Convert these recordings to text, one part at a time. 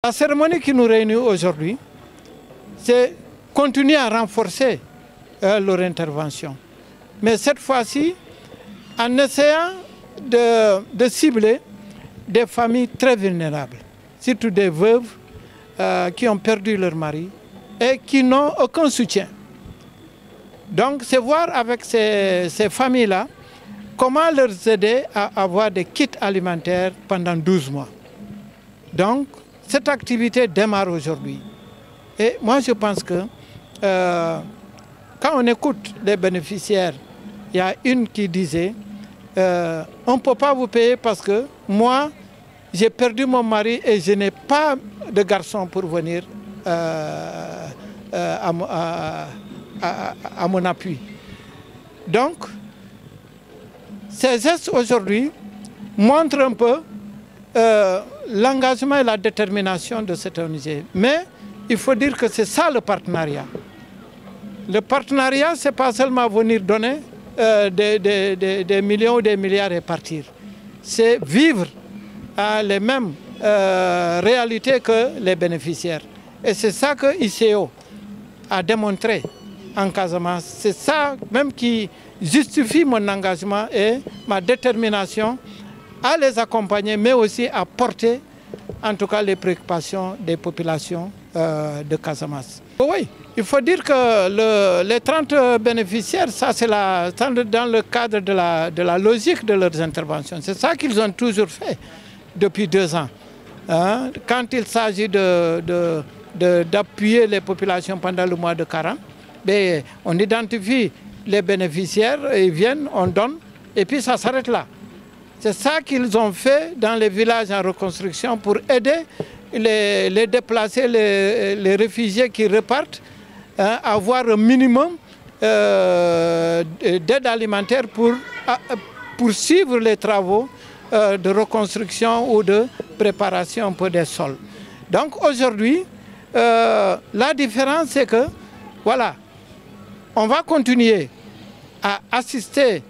La cérémonie qui nous réunit aujourd'hui, c'est continuer à renforcer leur intervention. Mais cette fois-ci, en essayant de cibler des familles très vulnérables, surtout des veuves qui ont perdu leur mari et qui n'ont aucun soutien. Donc c'est voir avec ces familles-là comment leur aider à avoir des kits alimentaires pendant 12 mois. Donc cette activité démarre aujourd'hui. Et moi je pense que quand on écoute les bénéficiaires, il y a une qui disait on ne peut pas vous payer parce que moi j'ai perdu mon mari et je n'ai pas de garçon pour venir à mon appui. Donc, ces gestes aujourd'hui montrent un peu l'engagement et la détermination de cette ONG. Mais il faut dire que c'est ça le partenariat. Le partenariat, ce n'est pas seulement venir donner des millions ou des milliards et partir. C'est vivre les mêmes réalités que les bénéficiaires. Et c'est ça que ICO a démontré en Casamance. C'est ça même qui justifie mon engagement et ma détermination à les accompagner, mais aussi à porter en tout cas les préoccupations des populations de Casamance. Oui, il faut dire que les 30 bénéficiaires, ça c'est dans le cadre de la logique de leurs interventions. C'est ça qu'ils ont toujours fait depuis 2 ans. Hein? Quand il s'agit d'appuyer les populations pendant le mois de Carême, on identifie les bénéficiaires, ils viennent, on donne, et puis ça s'arrête là. C'est ça qu'ils ont fait dans les villages en reconstruction pour aider les déplacés, les réfugiés qui repartent, à avoir un minimum d'aide alimentaire pour poursuivre les travaux de reconstruction ou de préparation pour des sols. Donc aujourd'hui, la différence c'est que, voilà, on va continuer à assister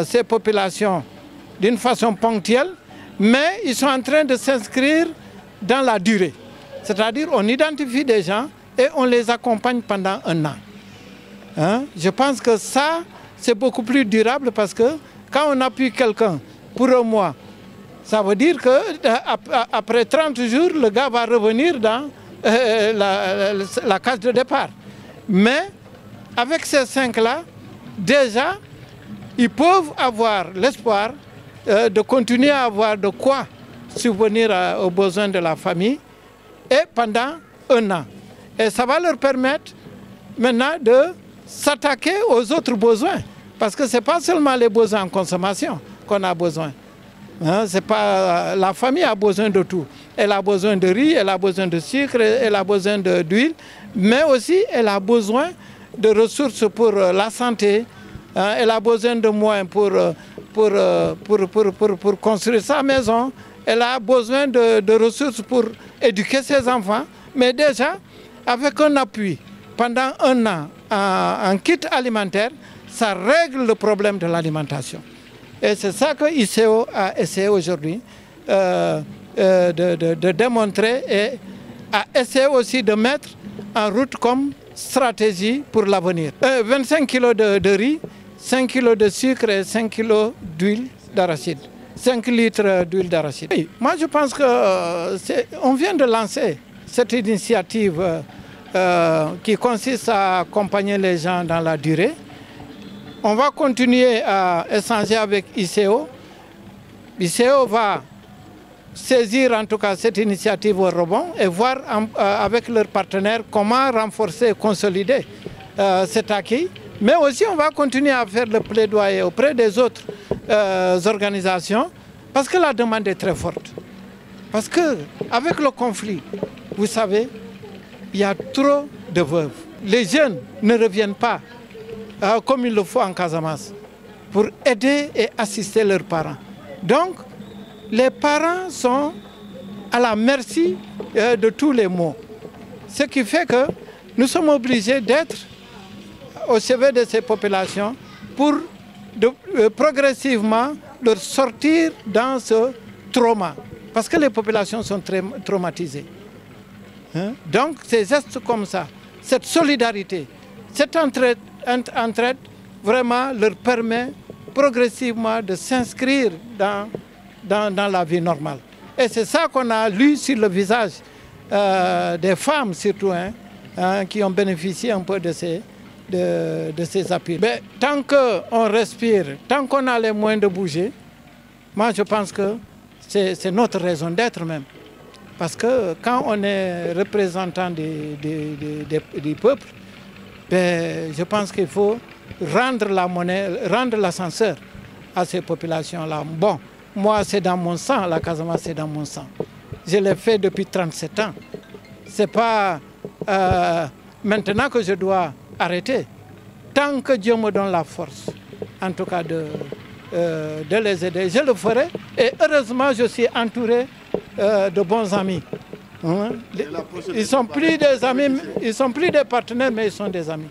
ces populations d'une façon ponctuelle, mais ils sont en train de s'inscrire dans la durée. C'est-à-dire on identifie des gens et on les accompagne pendant 1 an. Hein? Je pense que ça, c'est beaucoup plus durable parce que quand on appuie quelqu'un pour 1 mois, ça veut dire qu'après 30 jours, le gars va revenir dans la case de départ. Mais avec ces 5-là, déjà, ils peuvent avoir l'espoir de continuer à avoir de quoi subvenir aux besoins de la famille et pendant 1 an. Et ça va leur permettre maintenant de s'attaquer aux autres besoins. Parce que ce n'est pas seulement les besoins en consommation qu'on a besoin. Hein, la famille a besoin de tout. Elle a besoin de riz, elle a besoin de sucre, elle a besoin d'huile, mais aussi elle a besoin de ressources pour la santé. Hein, elle a besoin de moyens pour construire sa maison. Elle a besoin de ressources pour éduquer ses enfants. Mais déjà, avec un appui pendant 1 an en kit alimentaire, ça règle le problème de l'alimentation. Et c'est ça que ICO a essayé aujourd'hui de démontrer et a essayé aussi de mettre en route comme stratégie pour l'avenir. 25 kg de riz, 5 kg de sucre et 5 kg d'huile d'arachide. 5 litres d'huile d'arachide. Oui, moi je pense qu'on vient de lancer cette initiative qui consiste à accompagner les gens dans la durée. On va continuer à échanger avec ICO. ICO va saisir en tout cas cette initiative au rebond et voir avec leurs partenaires comment renforcer et consolider cet acquis. Mais aussi on va continuer à faire le plaidoyer auprès des autres organisations parce que la demande est très forte. Parce qu'avec le conflit, vous savez, il y a trop de veuves. Les jeunes ne reviennent pas comme il le faut en Casamance pour aider et assister leurs parents. Donc, les parents sont à la merci de tous les maux. Ce qui fait que nous sommes obligés d'être au chevet de ces populations pour progressivement leur sortir dans ce trauma. Parce que les populations sont très traumatisées. Hein? Donc ces gestes comme ça, cette solidarité, cette entraide, vraiment leur permet progressivement de s'inscrire dans la vie normale. Et c'est ça qu'on a lu sur le visage des femmes surtout, qui ont bénéficié un peu de ces appuis. Mais tant qu'on respire, tant qu'on a les moyens de bouger, moi je pense que c'est notre raison d'être même. Parce que quand on est représentant du peuple, ben, je pense qu'il faut rendre la monnaie, rendre l'ascenseur à ces populations-là. Bon, moi c'est dans mon sang, la Casamance c'est dans mon sang. Je l'ai fait depuis 37 ans. Ce n'est pas maintenant que je dois arrêter. Tant que Dieu me donne la force, en tout cas de les aider, je le ferai. Et heureusement, je suis entouré de bons amis. Ils ne sont plus des amis, ils sont plus des partenaires, mais ils sont des amis.